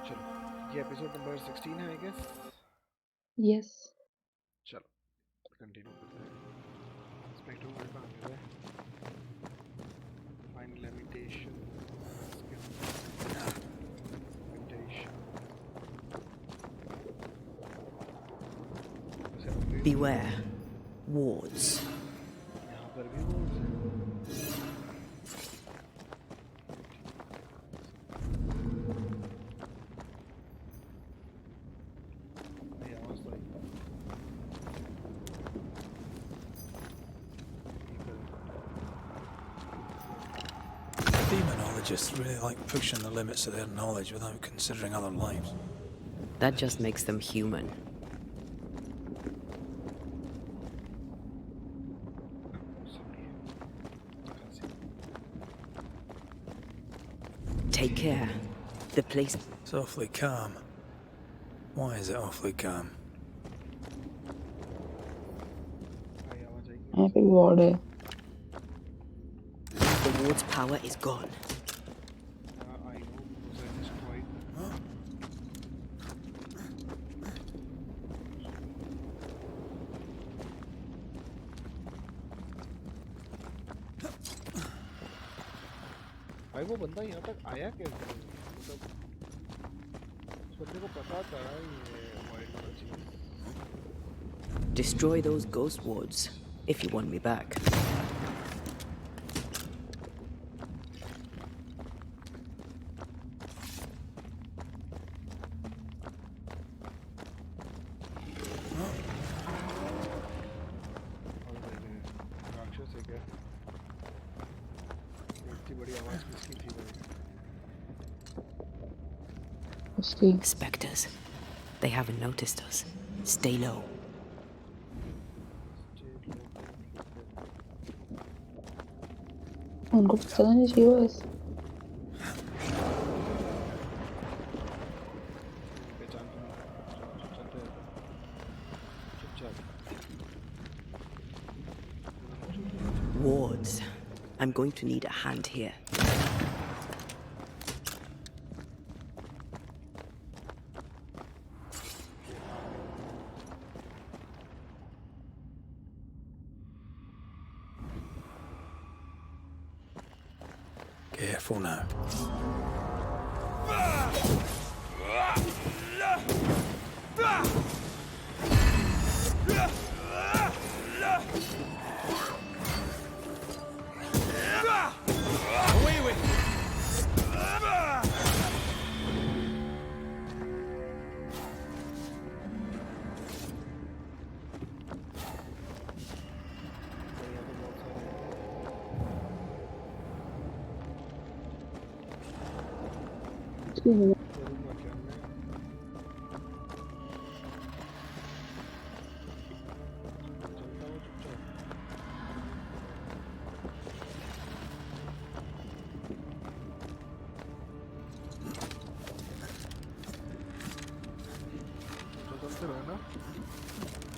चलो ये episode number 16 है आई गेस. Yes. चलो कंटिन्यू करते हैं. स्पेक्ट्रम वर्ल्ड कहाँ गया है? Final limitation Beware. Wards. यहाँ पर भी wards हैं. ये आवाज़ तो आई. Demonologists really like pushing the limits of their knowledge without considering other lives. That just makes them human. Take care. The place... It's awfully calm. Why is it awfully calm? यहाँ पे ward है. The ward's power is gone. I know because I destroyed. भाई वो बंदा यहाँ तक आया कैसे? मतलब उस बंदे को पता था ये वाइल्ड वाला चीज़. Destroy those ghost wards if you want me back. राक्षस है क्या? इतनी बड़ी आवाज़ किसकी थी भाई? उसकी. Spectres. They haven't noticed us. Stay low. उनको पता नहीं चाहिए बस. पहचान तो नहीं. चलते रहते. चुपचाप. Wards. I'm going to need a hand here. Careful now. Away with you! उसकी है. करूँगा क्या मैं? चलता हूँ चुपचाप. तो चलते रहो ना.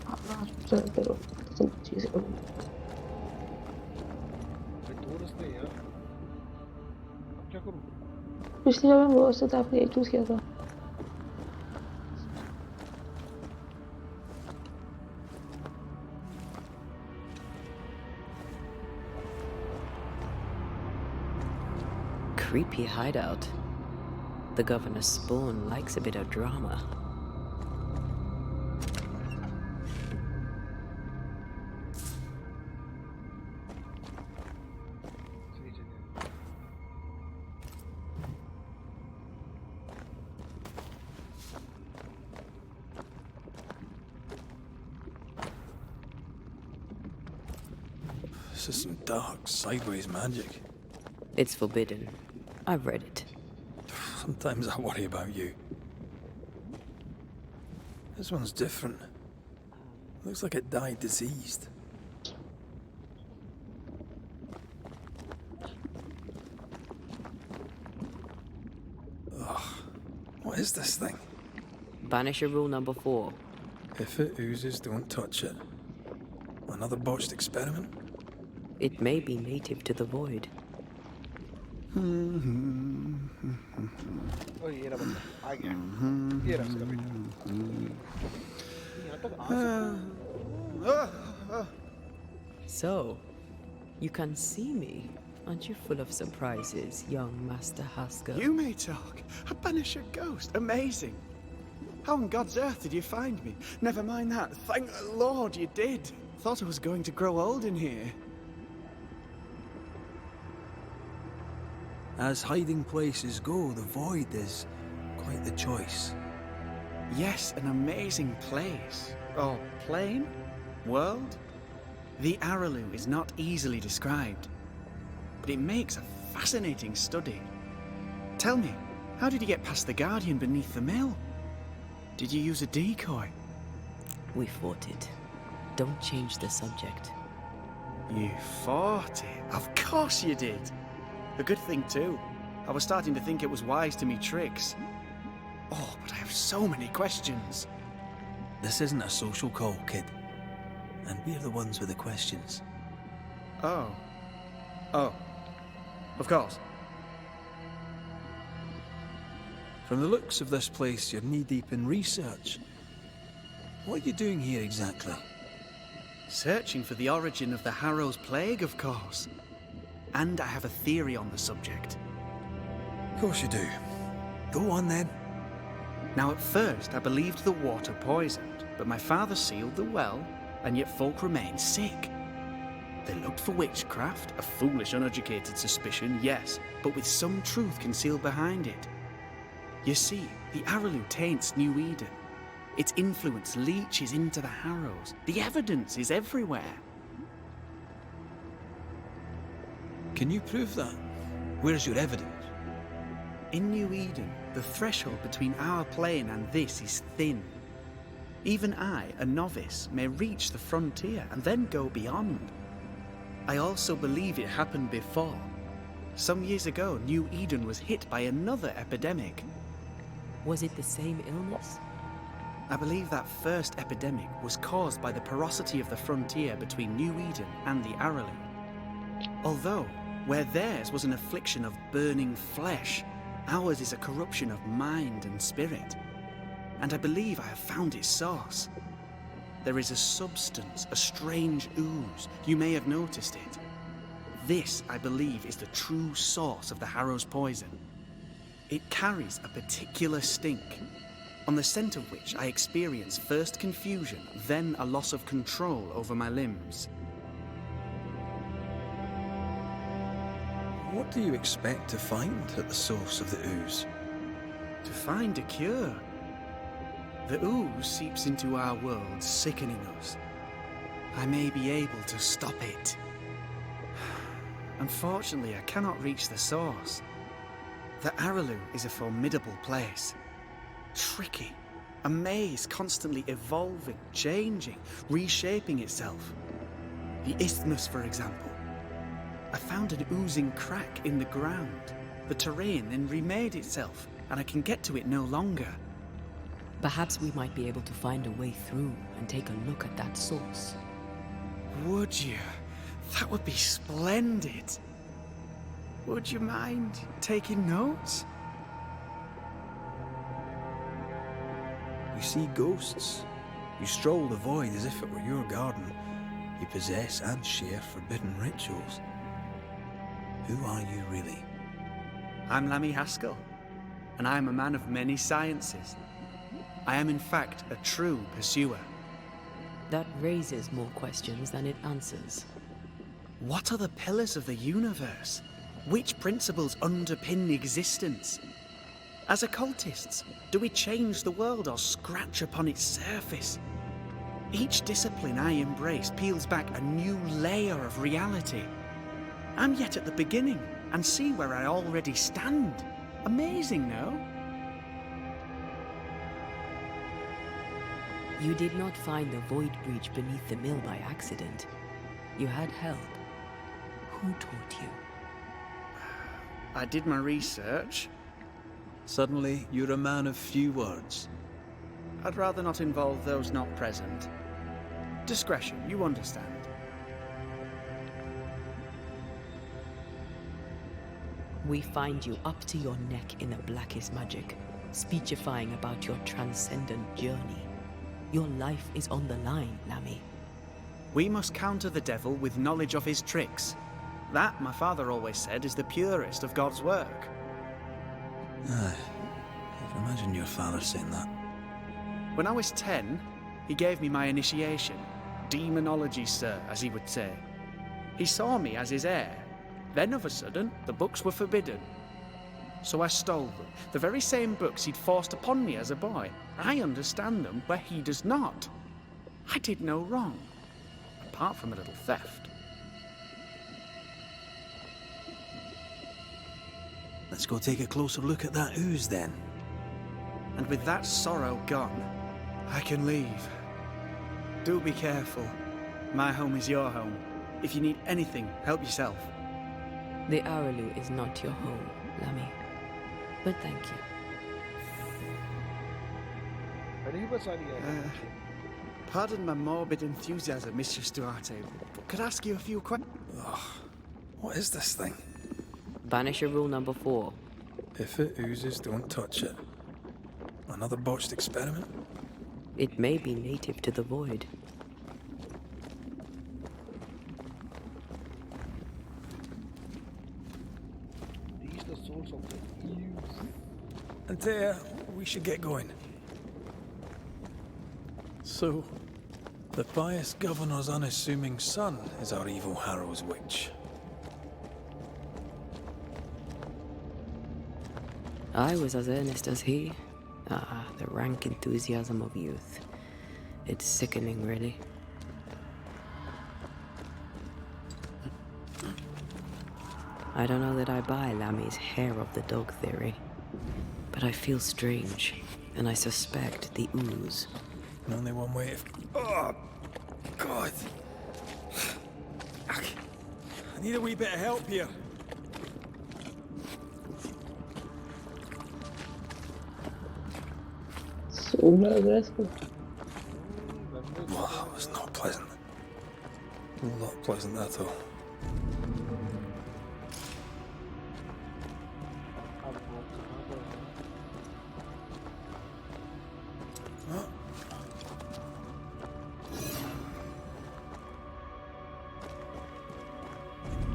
हाँ चलते रहो. सब चीज़ें करो. भाई दो रास्ते हैं यार. अब क्या करूँ? पिछली बार वो रास्ता था आपने एक चूज किया था. Creepy hideout. The governor's spawn likes a bit of drama. सही जगह. This is some dark, sideways magic. It's forbidden. I've read it. Sometimes I worry about you. This one's different. Looks like it died diseased. Ugh. What is this thing? Banisher rule number 4. If it oozes, don't touch it. Another botched experiment? It may be native to the void. ओए और ये रहा बंदा आ गया ये रहा उसका बेटा यहाँ तक आ सकता So, you can see me. Aren't you full of surprises, young Master Haskell? You may talk. A Banisher ghost. Amazing. How on God's earth did you find me? Never mind that. Thank the Lord you did. Thought I was going to grow old in here. As hiding places go, the Void is quite the choice. Yes, an amazing place. Or plane? World? The Araloo is not easily described, but it makes a fascinating study. Tell me, how did you get past the Guardian beneath the mill? Did you use a decoy? We fought it. Don't change the subject. You fought it? Of course you did. A good thing too. I was starting to think it was wise to me tricks. Oh, but I have so many questions. This isn't a social call, kid. And we're the ones with the questions. Oh. Oh. Of course. From the looks of this place, you're knee-deep in research. What are you doing here exactly? Searching for the origin of the Harrow's plague, of course. And I have a theory on the subject. Of course you do. Go on then. Now at first I believed the water poisoned, but my father sealed the well, and yet folk remained sick. They looked for witchcraft, a foolish, uneducated suspicion, yes, but with some truth concealed behind it. You see, the Araloo taints New Eden. Its influence leaches into the Harrows. The evidence is everywhere. Can you prove that? Where's your evidence? In New Eden, the threshold between our plane and this is thin. Even I, a novice, may reach the frontier and then go beyond. I also believe it happened before. Some years ago, New Eden was hit by another epidemic. Was it the same illness? I believe that first epidemic was caused by the porosity of the frontier between New Eden and the Araloo. Although, where theirs was an affliction of burning flesh, ours is a corruption of mind and spirit. And I believe I have found its source. There is a substance, a strange ooze. You may have noticed it. This, I believe, is the true source of the Harrow's poison. It carries a particular stink, on the scent of which I experience first confusion, then a loss of control over my limbs. What do you expect to find at the source of the ooze? To find a cure. The ooze seeps into our world, sickening us. I may be able to stop it. Unfortunately, I cannot reach the source. The Araloo is a formidable place. Tricky. A maze constantly evolving, changing, reshaping itself. The isthmus, for example. I found an oozing crack in the ground. The terrain then remade itself, and I can get to it no longer. Perhaps we might be able to find a way through and take a look at that source. Would you? That would be splendid. Would you mind taking notes? You see ghosts. You stroll the void as if it were your garden. You possess and share forbidden rituals. Who are you really? I'm Lammy Haskell, and I am a man of many sciences. I am in fact a true pursuer. That raises more questions than it answers. What are the pillars of the universe? Which principles underpin existence? As occultists, do we change the world or scratch upon its surface? Each discipline I embrace peels back a new layer of reality. I'm yet at the beginning, and see where I already stand. Amazing, no? You did not find the void breach beneath the mill by accident. You had help. Who taught you? I did my research. Suddenly, you're a man of few words. I'd rather not involve those not present. Discretion, you understand. We find you up to your neck in the blackest magic, speechifying about your transcendent journey. Your life is on the line, Lammy. We must counter the devil with knowledge of his tricks. That, my father always said, is the purest of God's work. Aye. I can imagine your father saying that. When I was 10, he gave me my initiation. Demonology, sir, as he would say. He saw me as his heir. Then, of a sudden, the books were forbidden. So I stole them. The very same books he'd forced upon me as a boy. I understand them where he does not. I did no wrong, apart from a little theft. Let's go take a closer look at that ooze then. And with that sorrow gone, I can leave. Do be careful. My home is your home. If you need anything, help yourself. The Araloo is not your home, Lammy. But thank you. नहीं बचा लिया Pardon my morbid enthusiasm, Mistress Duarte, but could I ask you a few questions? What is this thing? Banisher rule number 4. If it oozes, don't touch it. Another botched experiment? It may be native to the void. He's the source of the use. Antea, we should get going. So, the pious governor's unassuming son is our evil Harrow's witch. I was as earnest as he. Ah, the rank enthusiasm of youth. It's sickening, really. I don't know that I buy Lammy's hair of the dog theory, but I feel strange, and I suspect the ooze. Only one way if... Oh, God. I need a wee bit of help here. Super aggressive. Well, that was not pleasant. Not pleasant at all.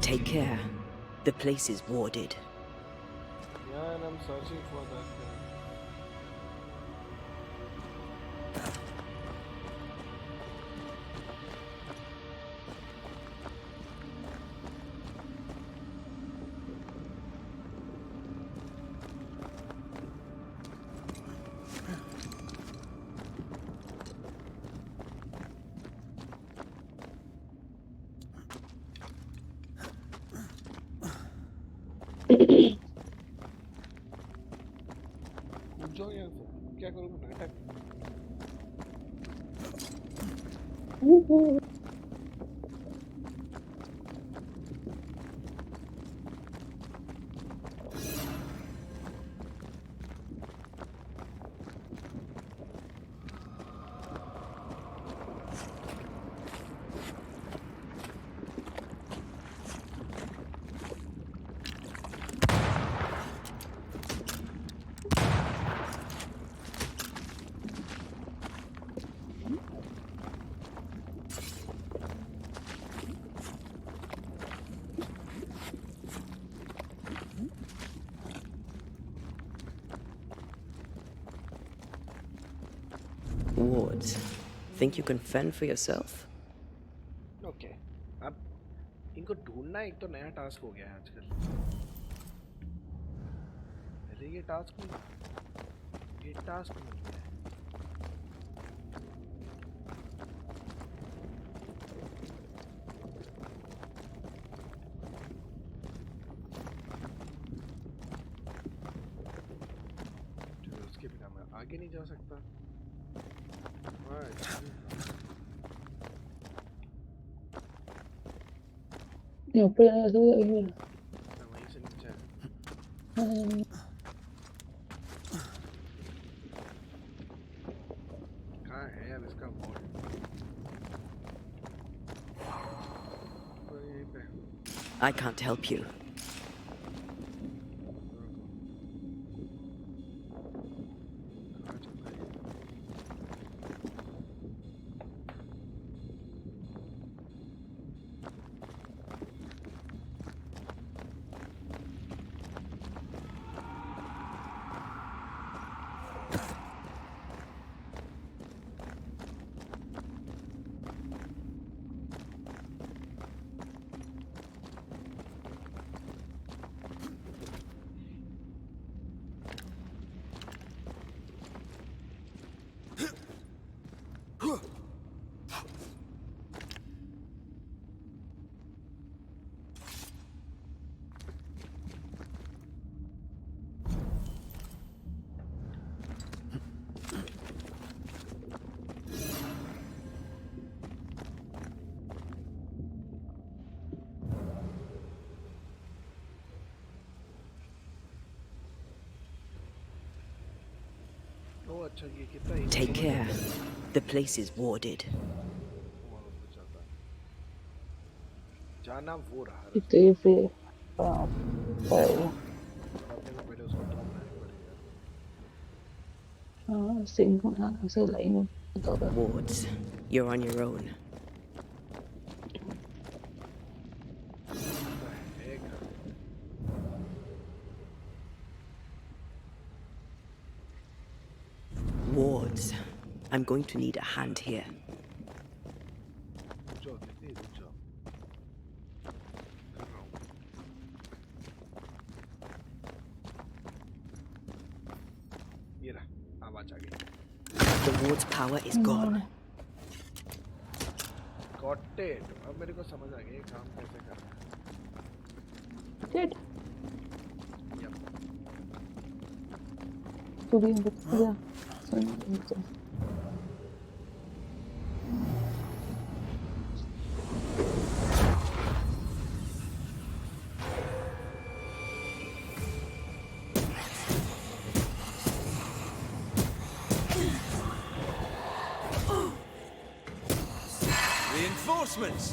Take care. The place is warded. Yeah, and I'm searching for that. जाओ यहाँ से क्या करूँगा नाटक Wards, think you can fend for yourself? Okay अब इनको ढूंढना एक तो नया टास्क हो गया है आजकल पहले ये टास्क नहीं है उसके बिना मैं आगे नहीं जा सकता यहाँ पे ऐसा वहीं से नीचे कहाँ है यार इसका mode I can't help you. ओ अच्छा ये कितना easy Take समझ care. आता है। The place is warded. वहाँ पे जाता है। जाना वो रहा तो रास्ता। ये फिर पड़ेगा। पर अपने को पहले उसको ढूंढना ही पड़ेगा। हाँ सिंह होना ऐसे लाइन होगा। Wards. You're on your own. एक Wards. I'm going to need a hand here. रुक जाओ दीदी रुक जाओ। कर रहा हूँ। ये रहा आवाज आ गई। The ward's power is gone. Got it. अब मेरे को समझ आ गया ये काम कैसे करना है। Dead. Yep. तू भी बता जा। Reinforcements!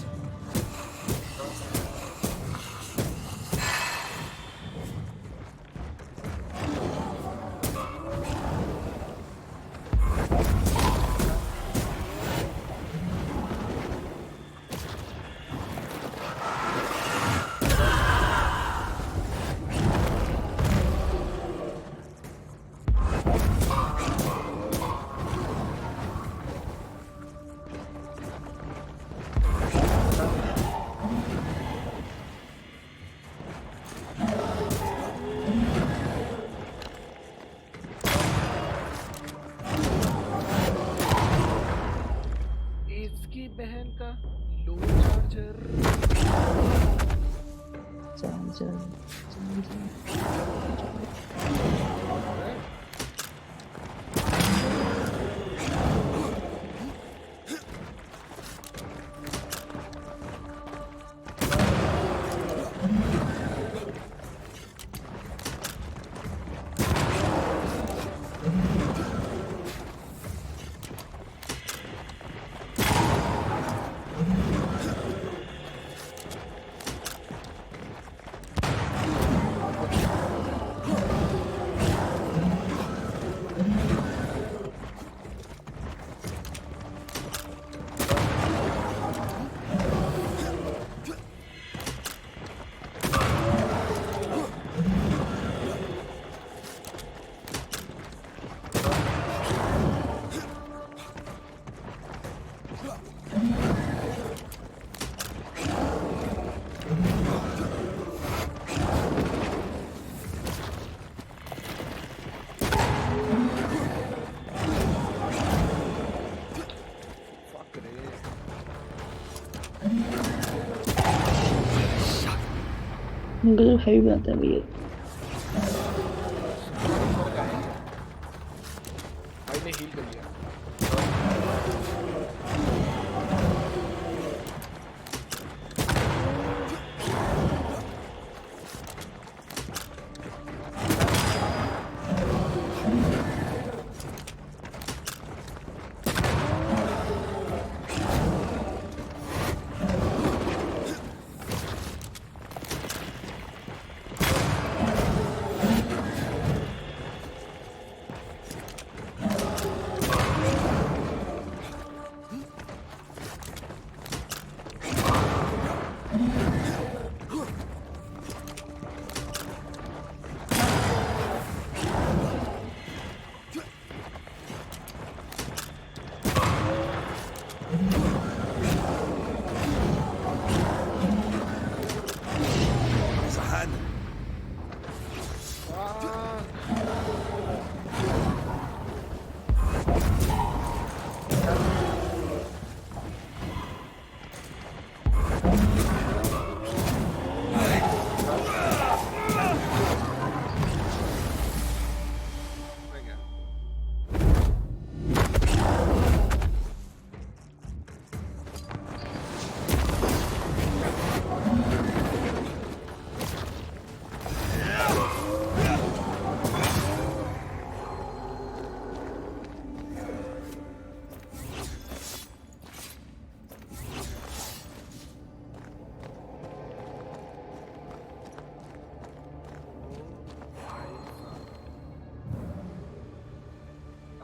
इसकी बहन का लो चार्जर। गलत है भी आता है भैया। भाई ने हील कर लिया।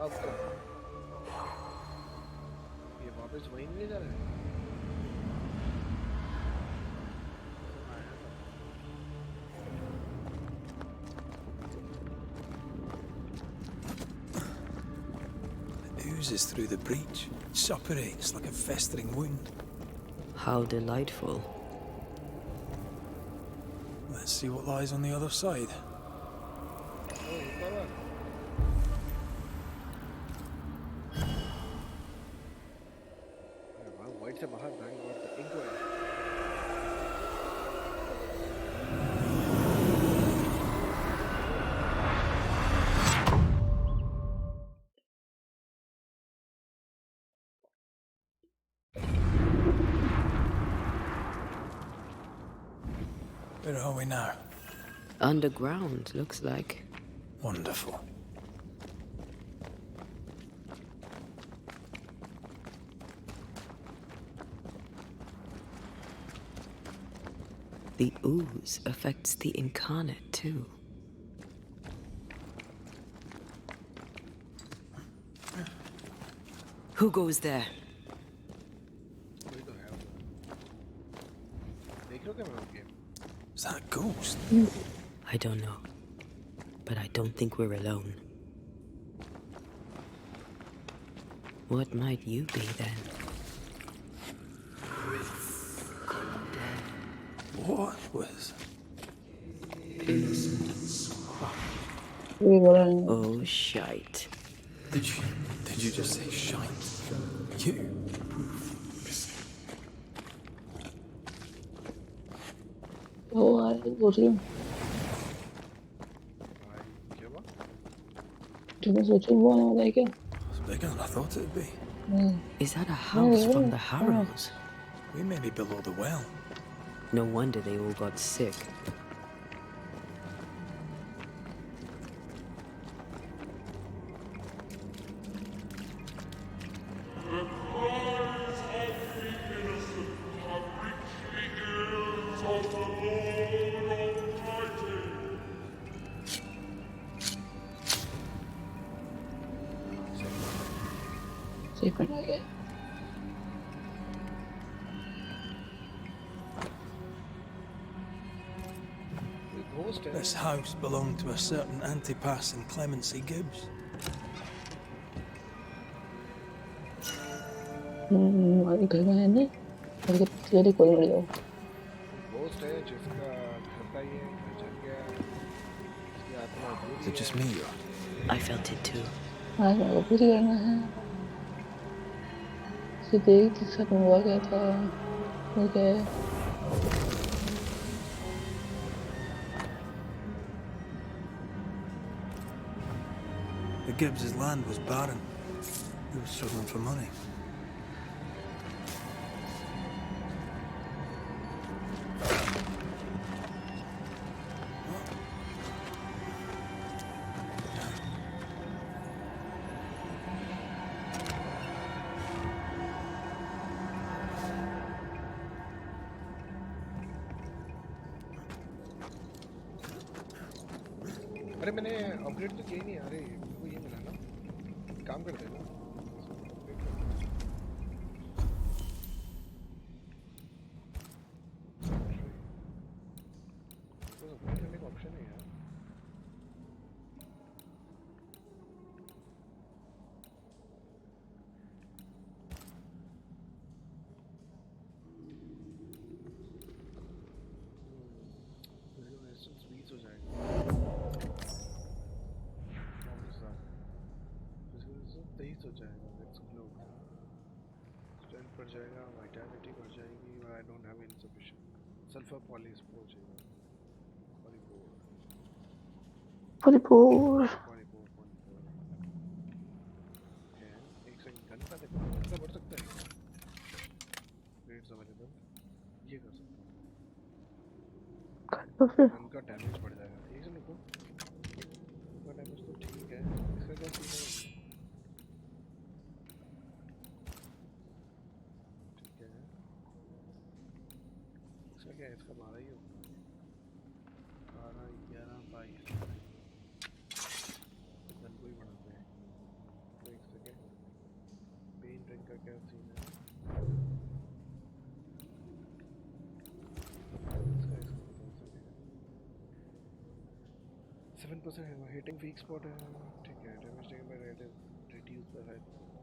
अब क्या ये वापस वहीं नहीं जा रहा है Oozes through the breach, suppurates like a festering wound. How delightful. Let's see what lies on the other side. White से बाहर भाई और इंक है Where are we now? Underground, looks like. Wonderful. The ooze affects the incarnate too. Who goes there? कोई तो है देख लो क्या मैं game Is that a ghost? I don't know. But I don't think we're alone. What might you be then? What was? ये बोला नहीं Oh, shite. Did you just say shite? You? वो आ रहा है सोच रही हूँ भाई क्या हुआ जो मैं सोच रही हूँ वो आने वाला है क्या It's bigger than I thought it'd be. Is that a house from the Harrows? We may be below the well. No wonder they all got sick. सही पढ़ा गया कोई घोस्ट है This house belonged to a certain Antipas and Clemency Gibbs. घर में है नहीं घर के पिछले कोई मर जाओ घोस्ट है जिसका घर का ये घर जल गया इसकी आत्मा Is it just me or? I felt it too. आज मेरे को पूरी करना है सिद्दीक के साथ हुआ क्या था okay The Gibbs' land was barren. He was struggling for money. अरे मैंने अपग्रेड तो किया ही नहीं अरे मेरे को ये मिला ना काम कर देना अपग्रेड करने का ऑप्शन है यार रेजिस्टेंस 20 हो जाएगा तेईस हो जाएगा लेट्स क्लोज स्ट्रेंथ बढ़ जाएगा वाइटैलिटी बढ़ जाएगी और I don't have insufficient sulphur polish हो जाएगा परिपूर एक सेकंड गन का देखो गन का बढ़ सकता है रेट्स अवेलेबल ये कर सकता हूँ तो फिर गन का डैमेज बढ़ जाएगा एक सेकंड रुको गन का डैमेज तो ठीक है इसका क्या सीन है इसका क्या है इसका 12 ही होगा 12 11 22 गन को ही बढ़ाते हैं क्या सीन है? इसका इसको बता सकेगा। 7% hitting weak spot है, ठीक है। Damage taken by red is reduced by 5%.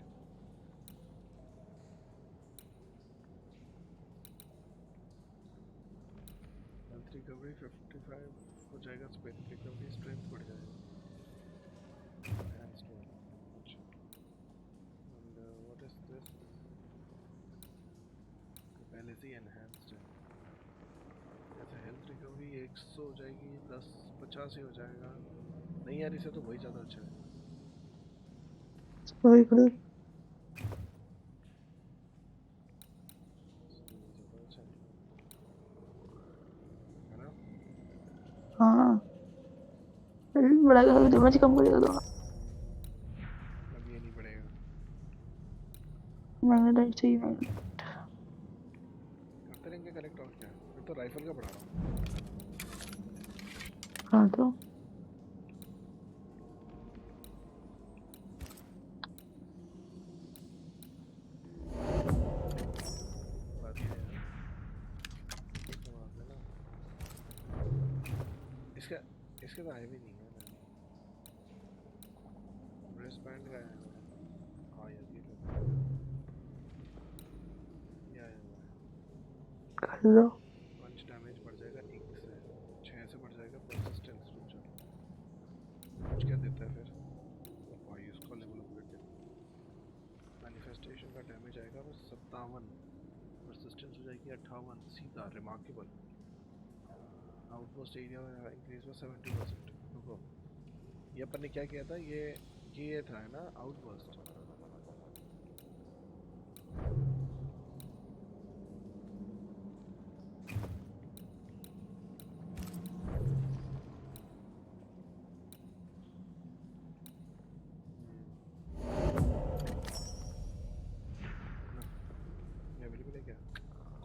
Health recovery 55 हो जाएगा, spell recovery strength बढ़ जाएगा। Enhanced one, अच्छा। And what is this? पहले से enhanced है। ऐसे health recovery 100 हो जाएगी, 10 50 ही हो जाएगा। नहीं यार, इसे तो वही ज़्यादा अच्छा है। वही करो। ज़्यादा अच्छा है ना? हाँ बड़ा डैमेज कम कर दूंगा। अब ये नहीं पड़ेगा। मैंने राइट चाहिए मैंने करते रहेंगे कलेक्ट, और क्या। मैं तो राइफल का बढ़ा रहा हूँ। हाँ तो बात ये है दिमाग में ना, इसका इसके तो आए भी नहीं है ना। ब्रेस्ट बैंड का है। हाँ यार, ये आया हुआ है। कर लो। पंच डैमेज बढ़ जाएगा 1 से, 6 से बढ़ जाएगा परसिस्टेंस। कुछ क्या देता है फिर? और इसको लेवल अप करके मैनिफेस्टेशन का डैमेज आएगा बस 57, परसिस्टेंस हो जाएगी 58, सीधा रिमार्केबल। आउटपोस्ट एरिया इंक्रीज में 70%। रुको, ये अपन ने क्या किया था? ये था ना आउटपोस्ट। अवेलेबल है क्या?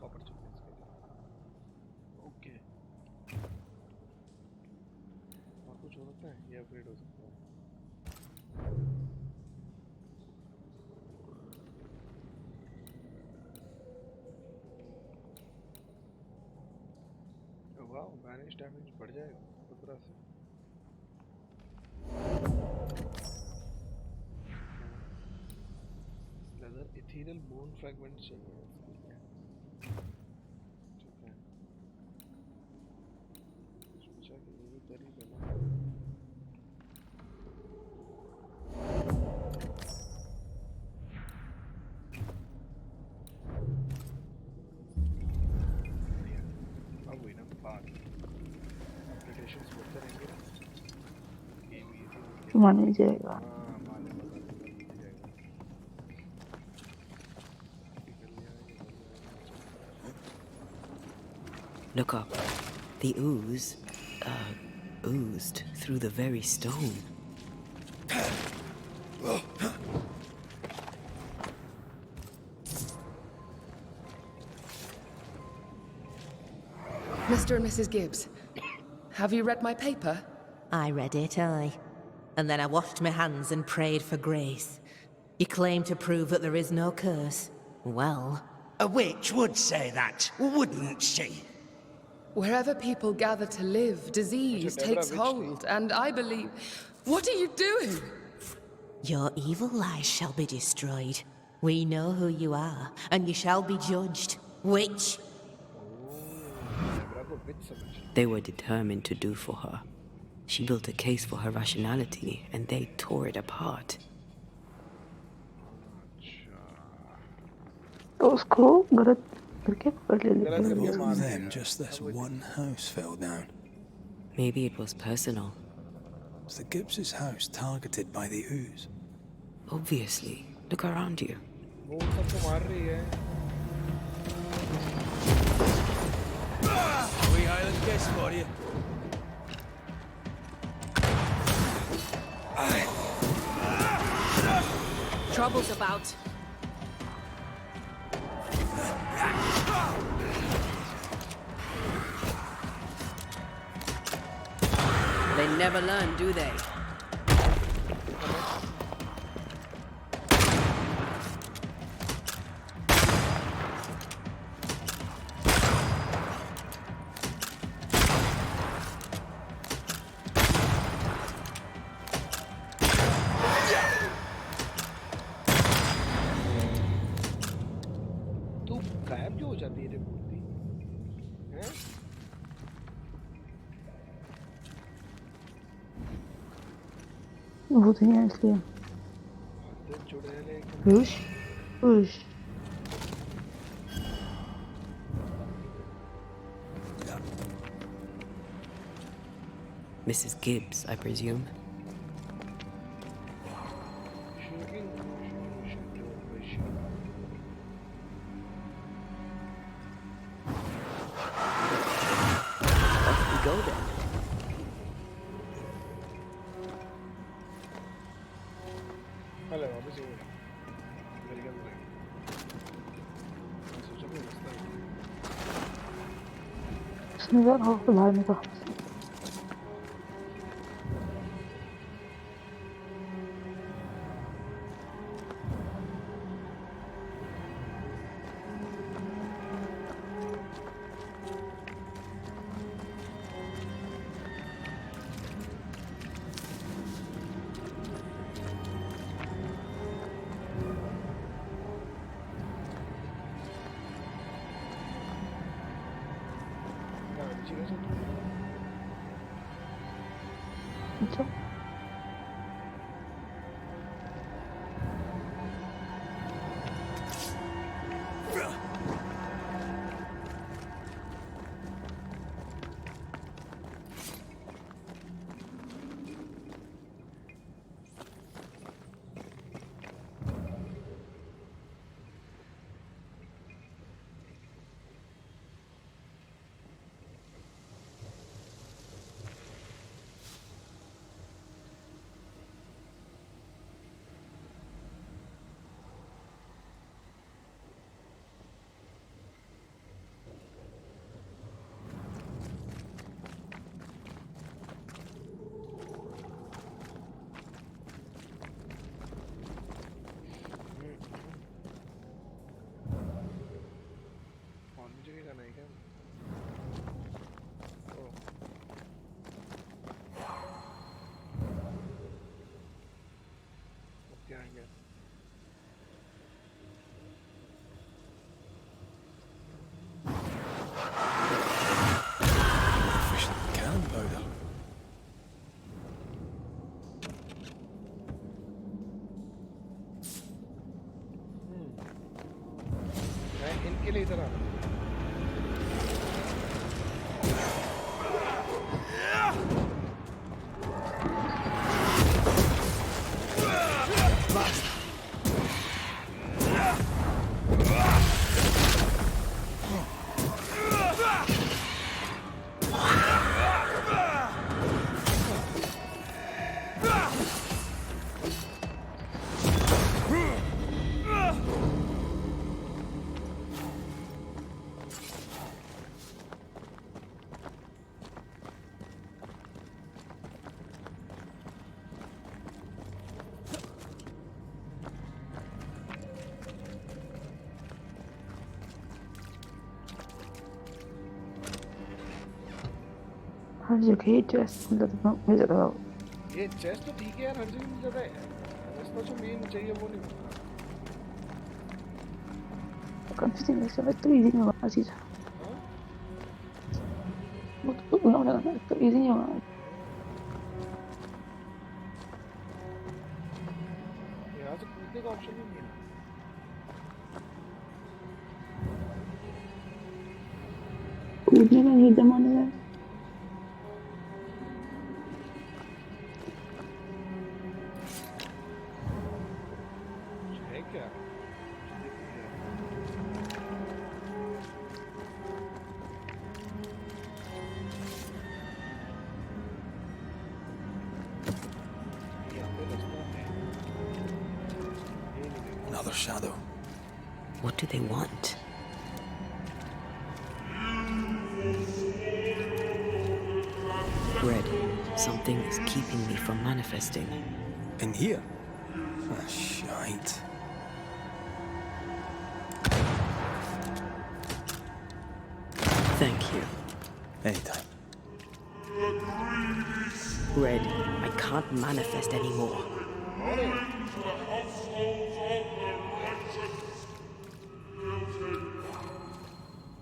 कॉपर चाहिए इसके लिए। ओके, और कुछ हो सकता है? ये अपग्रेड हो सकता है। वाह, बैनिश डैमेज बढ़ जाएगा 15 से। लेदर इथेरियल बोन फ्रैगमेंट चाहिए इसके लिए, ठीक है। सोचा कि ये भी करीब है ना। अब हुई ना बात, अपडेटेशंस बढ़ते रहेंगे ना। ये भी माने जाएगा। हाँ, माने बता जाएगा। Look up. The ooze, oozed through the very stone. Mr. and Mrs. Gibbs, have you read my paper? I read it, aye. And then I washed my hands and prayed for grace. You claim to prove that there is no curse. Well... A witch would say that, wouldn't she? Wherever people gather to live, disease takes hold, and I believe... What are you doing? Your evil lies shall be destroyed. We know who you are, and you shall be judged. Witch! They were determined to do for her. She built a case for her rationality, and they tore it apart. तो उसको गलत करके पकड़ ले For them, just this one house fell down. Maybe it was personal. Was the Gibbs' house targeted by the ooze? Obviously. Look around you. वो सबको मार रही है। We Highland kiss for you. Trouble's about. They never learn, do they? जाती है रे मूर्ति हैं भूत नहीं है इसलिए दिन चुड़ैल एकदम push push Mrs. Gibbs, I presume. shooting Off we go then. hello obviously very good सोचा भी मस्त है इसमें यार हो बाहर निकल अच्छा इनके लिए इधर आना हर जगह चेस्ट मतलब मिल जाता है ये चेस्ट तो ठीक है यार हर जगह मिल जाता है रास्ता जो मेन चाहिए वो नहीं मिल रहा कंफ्यूजिंग है सब तो इजी नहीं होगा चीज वो तो ना ना तो इजी नहीं होगा यहाँ से कूदने का ऑप्शन नहीं है कूदने का नहीं जमाने में है क्या Another shadow. What do they want? Red, something is keeping me from manifesting. In here? Ah, shite. Thank you. Anytime. Red, I can't manifest anymore.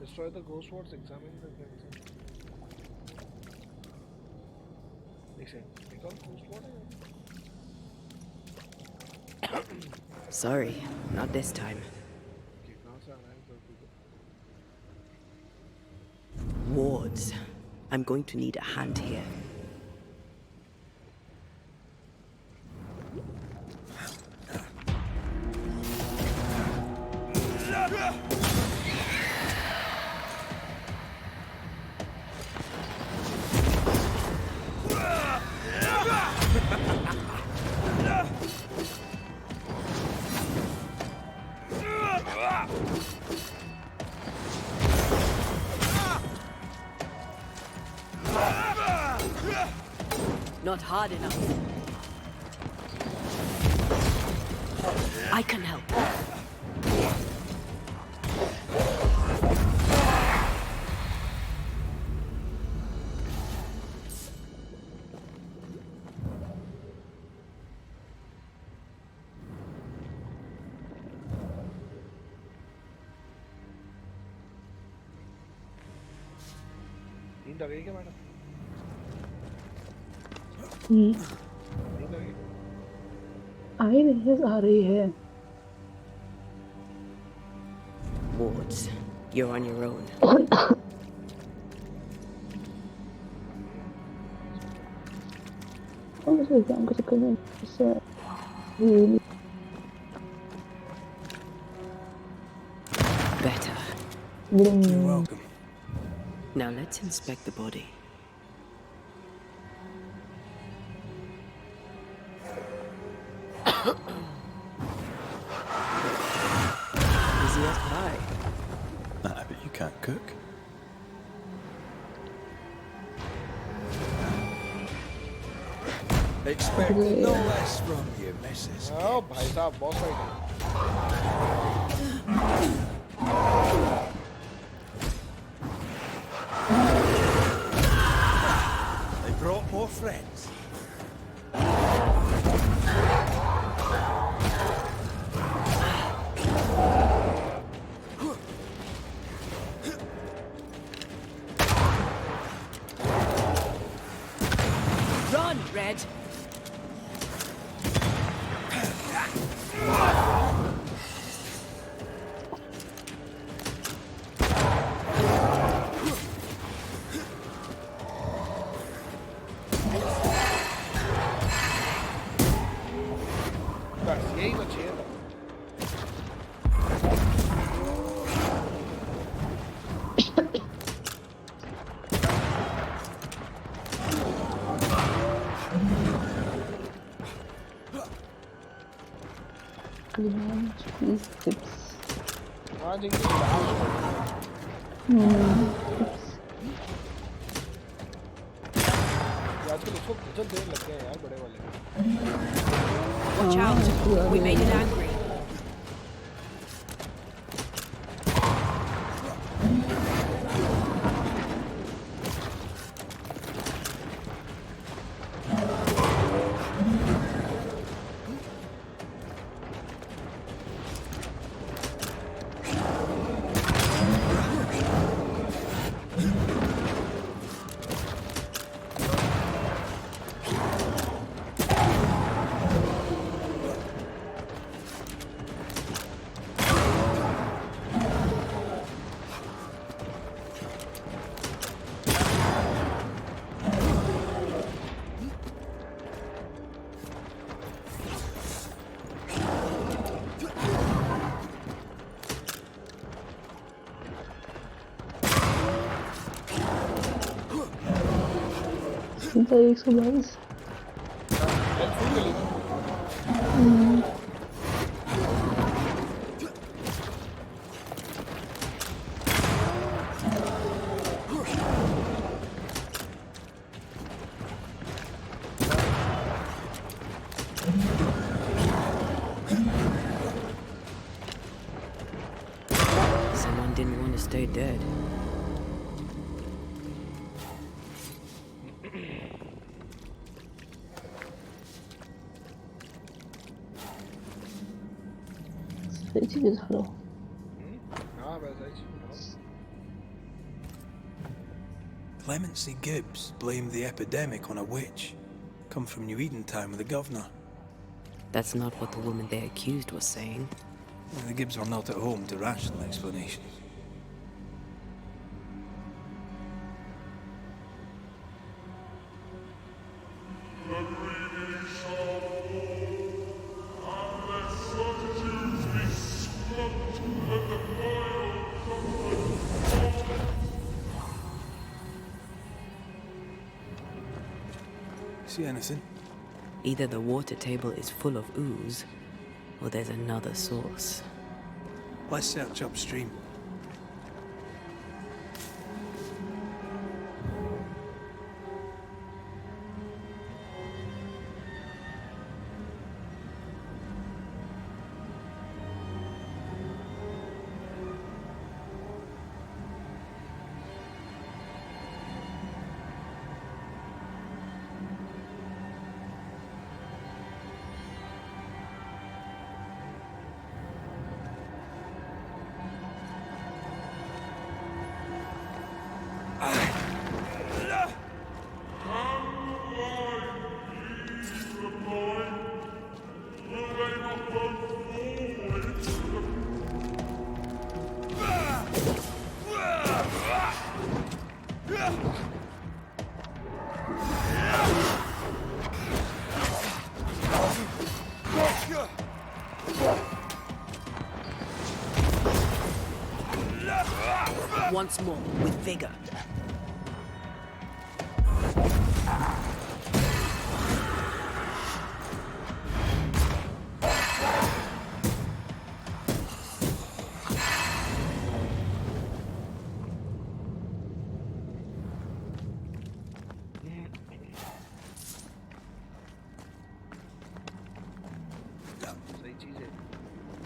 Destroy the ghost wards, examine the cleanser. Listen, Becoz ghost ward hai. Sorry, not this time. Okay, kahan se aana hai zardi ko? Wards. I'm going to need a hand here. Not hard enough. I can help. नींद आ गई क्या madam? हम्म, नींद आ गई? आई नहीं है, आ रही है। Wards, you're on your own. मुझे एग्जाम के चक्कर में इससे Better. You're welcome. Now let's inspect the body. Is he up high? Nah, but you can't cook. Expect no less from you, missus. Oh, भाई साहब बहुत सही है. They brought more friends. Run, Red! बस यही तो चाहिए था. Please tips. हाँ जिंदगी आजकल उसको बहुत देर लगते हैं यार बड़े वाले. Watch out! We made it angry. The 122. Someone didn't want to stay dead. Safety is hello. हाँ वैसा ही चीज़. Clemency Gibbs blamed the epidemic on a witch. Come from New Eden Town with the governor. That's not what the woman they accused was saying. The Gibbs were not at home to rational explanations. See anything? Either the water table is full of ooze, or there's another source. Let's search upstream. Once more, with vigor.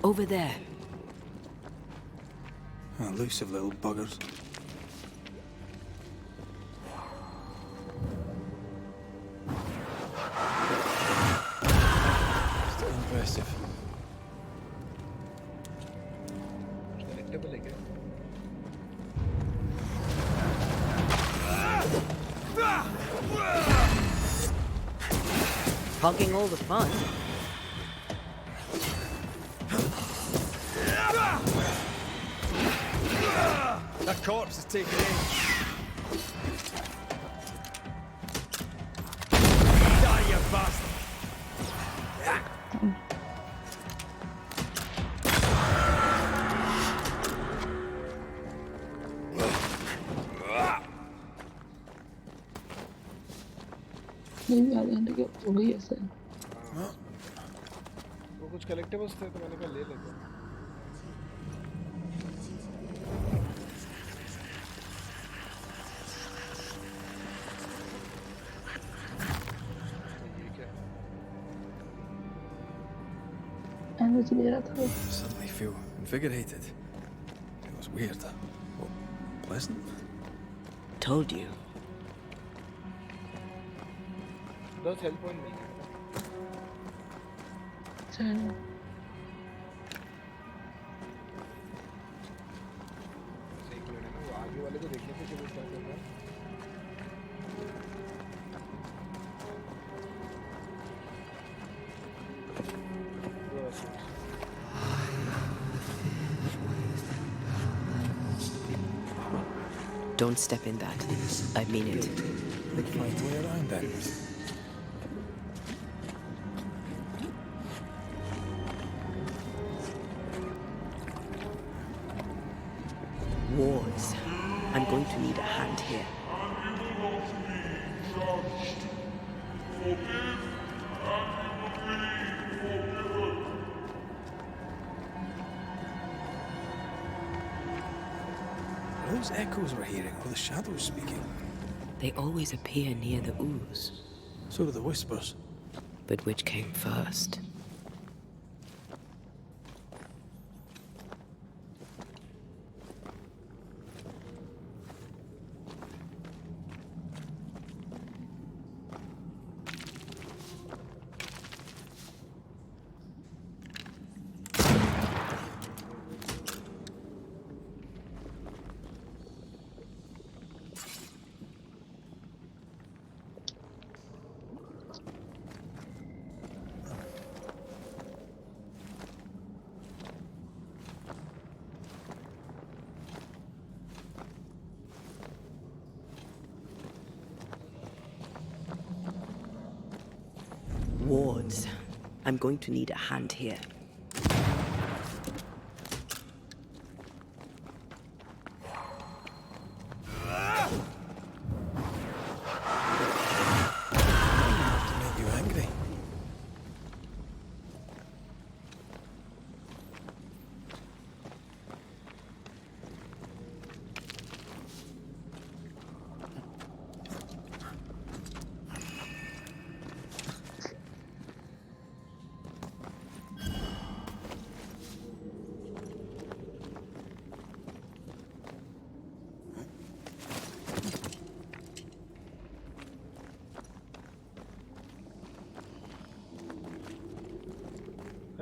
Over there. Elusive little buggers. Still impressive. Hogging all the fun. That corpse is taken in. Die, you bastard! नहीं याद है कि हो गई ऐसे वो कुछ collectibles थे तो मैंने कहा ले लेते हैं एनर्जी ले रहा था Suddenly feel invigorated. It was weird. Well, pleasant. Told you. दस हेल्प पॉइंट मिल गया चलो सही कर लेना वो आगे वाले को देखने से शुरू कर देना Don't step in that. I mean it. We'll find a way around then. Wars. I'm going to need a hand here. Are those echoes we're hearing, or the shadows speaking? They always appear near the ooze. So do the whispers. But which came first? I'm going to need a hand here. To make you angry.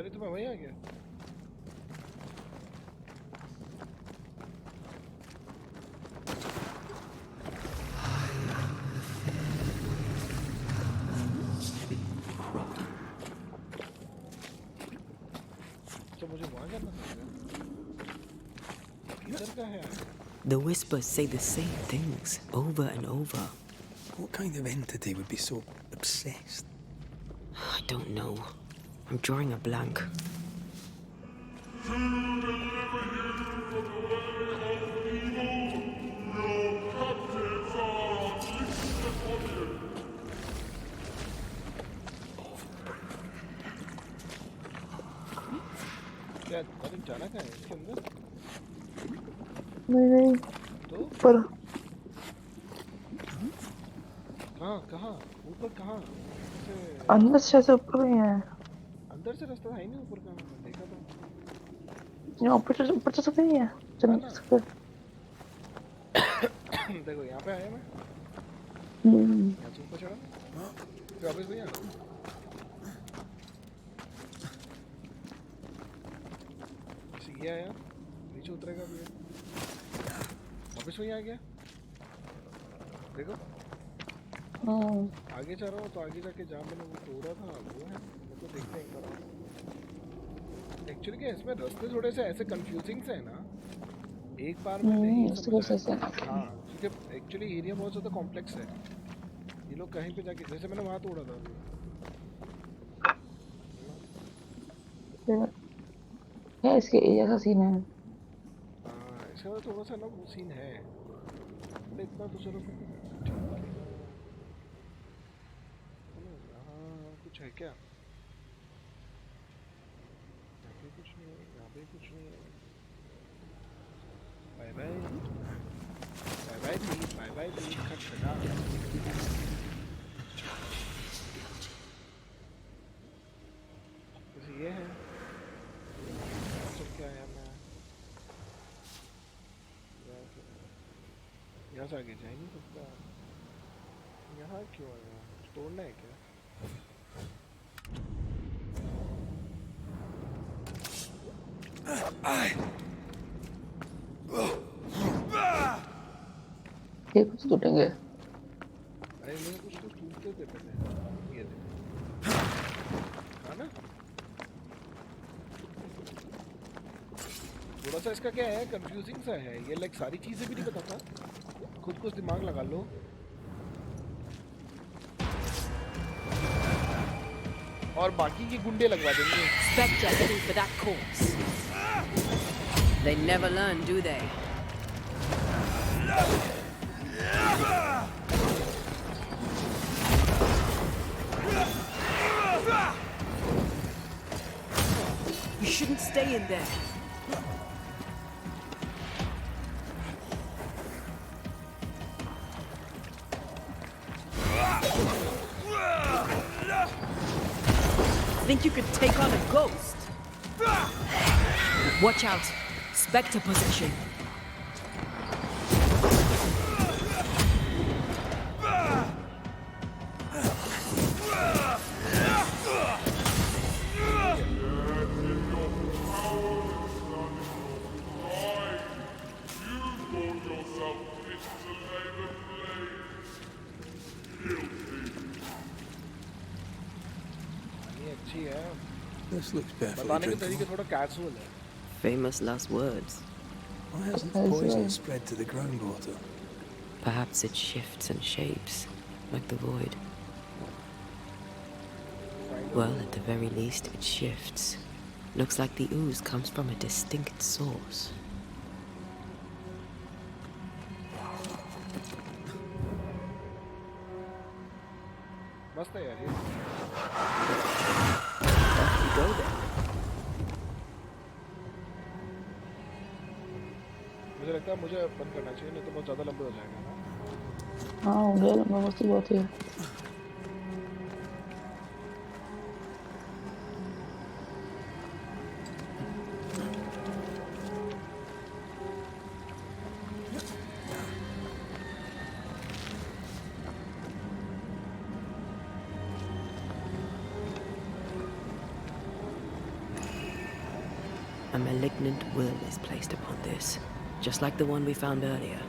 अरे तो मैं वहीं आ गया. तो मुझे वहाँ जाना पड़ेगा. इधर का है. The whispers say the same things over and over. What kind of entity would be so obsessed? I don't know. I'm drawing a blank. क्या अरे जाना कहाँ है इसके अंदर? नहीं तो पर कहाँ कहाँ ऊपर कहाँ? अंदर से ऐसे ऊपर नहीं है. अंदर से रास्ता है नहीं ऊपर का. मैंने देखा था. यहाँ ऊपर चढ़ सकते नहीं है. चल नहीं सकते. देखो यहाँ पे आया मैं. यहाँ से ऊपर चढ़ा. फिर वापस नहीं आना. ये आया. नीचे उतरेगा भी. वापस वहीं आ गया. देखो आगे जा रहा हूँ तो आगे जाके जहाँ मैंने वो तोड़ा था वो है. मेरे को देखते हैं एक बार. एक्चुअली क्या इसमें रास्ते थोड़े से ऐसे कंफ्यूजिंग से है ना. एक बार में नहीं समझ आया. हाँ क्योंकि एक्चुअली एरिया बहुत ज़्यादा कॉम्प्लेक्स है. ये लोग कहीं पे जाके जैसे मैंने वहाँ तोड़ा था. है इसके ऐसा सीन है. हाँ इसका थोड़ा सा ना वो सीन है. इतना तो चलो कुछ है क्या? यहाँ पे कुछ नहीं है. यहाँ पे कुछ नहीं है. Bye bye bye bye please. Bye bye please. खट खटा. जैसे ये है सब क्या है. मैं यहाँ से आगे जा ही नहीं सकता. यहाँ क्यों आया? तोड़ना है क्या? ये कुछ टूटेंगे. अरे मेरे कुछ तो टूटते थे पहले. ये देख. हाँ ना. थोड़ा सा इसका क्या है कंफ्यूजिंग सा है. ये लाइक सारी चीजें भी नहीं बताता. खुद कुछ दिमाग लगा लो. और बाकी की गुंडे लगवा देंगे. Spectre heading for that corpse. They never learn, do they? You shouldn't stay in there. Think you could take on a ghost? Watch out! Spectre possession. This looks perfectly बताने के तरीके drinkable. थोड़ा कैजुअल है. Famous last words. Why hasn't the poison spread to the groundwater? Perhaps it shifts and shapes, like the void. Find Well, at the very least, it shifts. Looks like the ooze comes from a distinct source. मस्त है यार ये. Off we go then. मुझे लगता है मुझे बंद करना चाहिए नहीं तो बहुत ज़्यादा लंबे हो जाएगा ना. हाँ हो गया लंबा मस्ती बहुत है. A malignant will is placed upon this, just like the one we found earlier.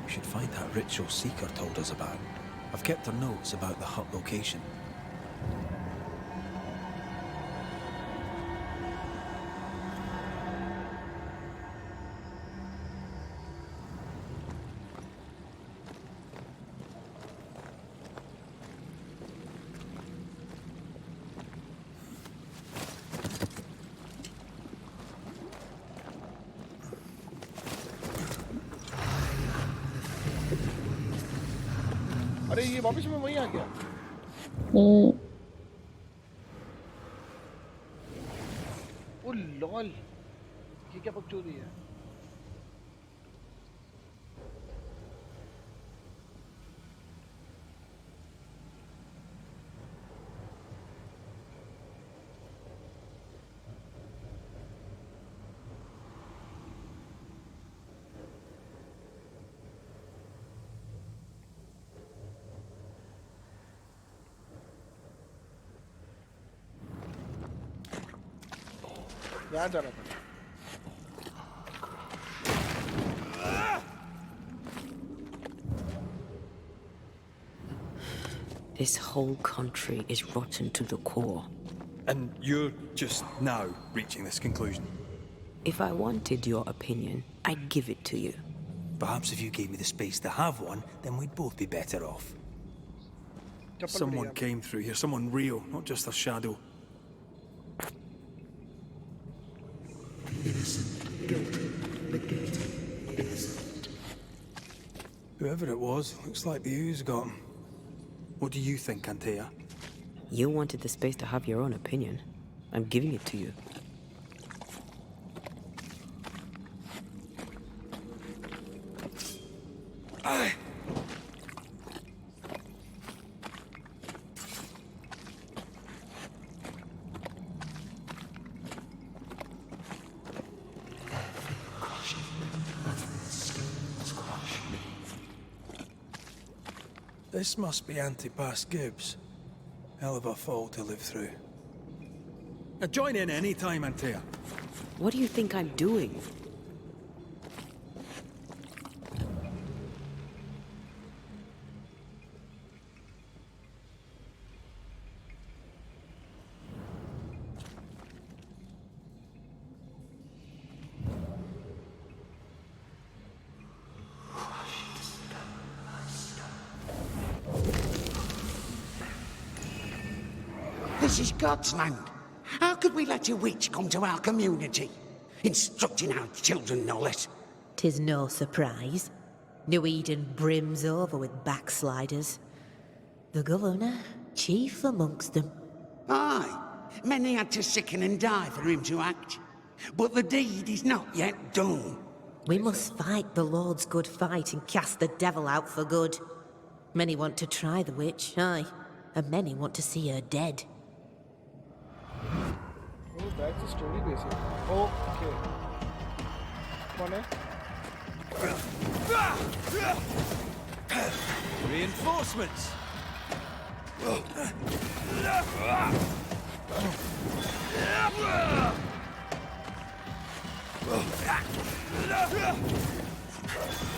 We should find that ritual Seeker told us about. I've kept her notes about the hut location. अरे ये वापस में वहीं आ गया. ओ lol, ये क्या बकचोदी है. यहाँ जाना था. This whole country is rotten to the core. And you're just now reaching this conclusion? If I wanted your opinion, I'd give it to you. Perhaps if you gave me the space to have one, then we'd both be better off. Someone came through here, someone real, not just a shadow. Innocent, guilty, but guilty, innocent. Whoever it was, looks like the ooze got him. What do you think, Antea? You wanted the space to have your own opinion. I'm giving it to you. This must be Antipas Gibbs. Hell of a fall to live through. Join in any time, Antea. What do you think I'm doing? This is God's land. How could we let a witch come to our community? Instructing our children, no less. 'Tis no surprise. New Eden brims over with backsliders. The governor, chief amongst them. Aye, many had to sicken and die for him to act. But the deed is not yet done. We must fight the Lord's good fight and cast the devil out for good. Many want to try the witch, aye, and many want to see her dead. Oh, that's a story basic. Oh, okay. कौन है? Reinforcements!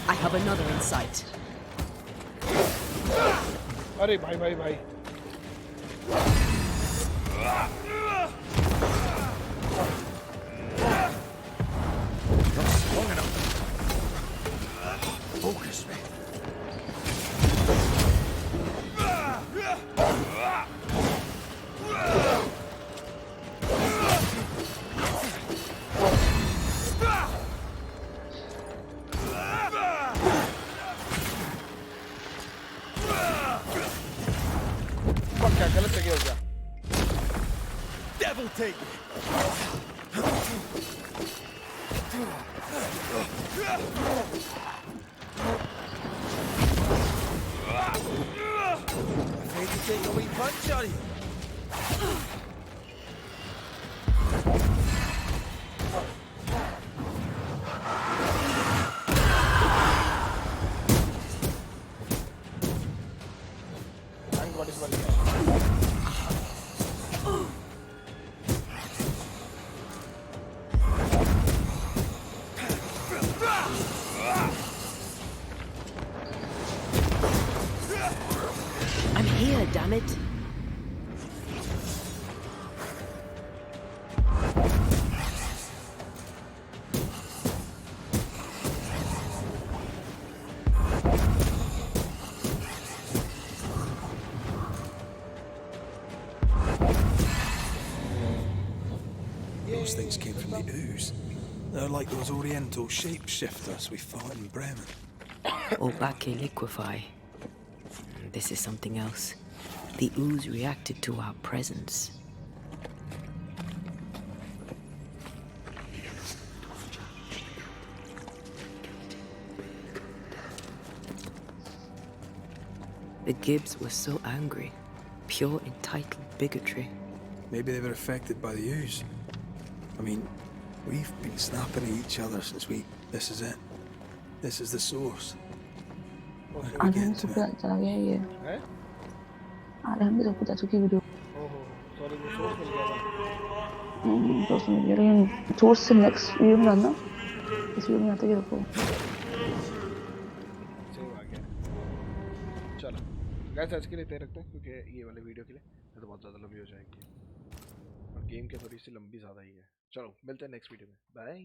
I have another in sight. अरे भाई भाई भाई. Not strong enough. Focus me. This'll take me. Afraid to take a wee punch, are you? I'm here, damn it. Those things came from the ooze. They're like those oriental shapeshifters we fought in Bremen. Obake liquefy. This is something else. The ooze reacted to our presence. The Gibbs were so angry. Pure entitled bigotry. Maybe they were affected by the ooze. I mean, we've been snapping at each other since we... This is it. This is the source. How do we आज get हम to सब it? चला गया ये हैं? आज हम भी सब बता चुकी वीडियो ओहो सॉरी वो सोर्स मिल गया था तो उसमें ये लेकिन सोर्स से नेक्स्ट वीडियो में डालना इस वीडियो में आते ही रखो सेव आ गया चलो गाइस आज के लिए इतना ही रखते हैं क्योंकि ये वाले वीडियो के लिए तो बहुत ज़्यादा लंबी हो जाएगी और गेम के थोड़ी सी लंबी ज़्यादा ही है चलो मिलते हैं नेक्स्ट वीडियो में बाय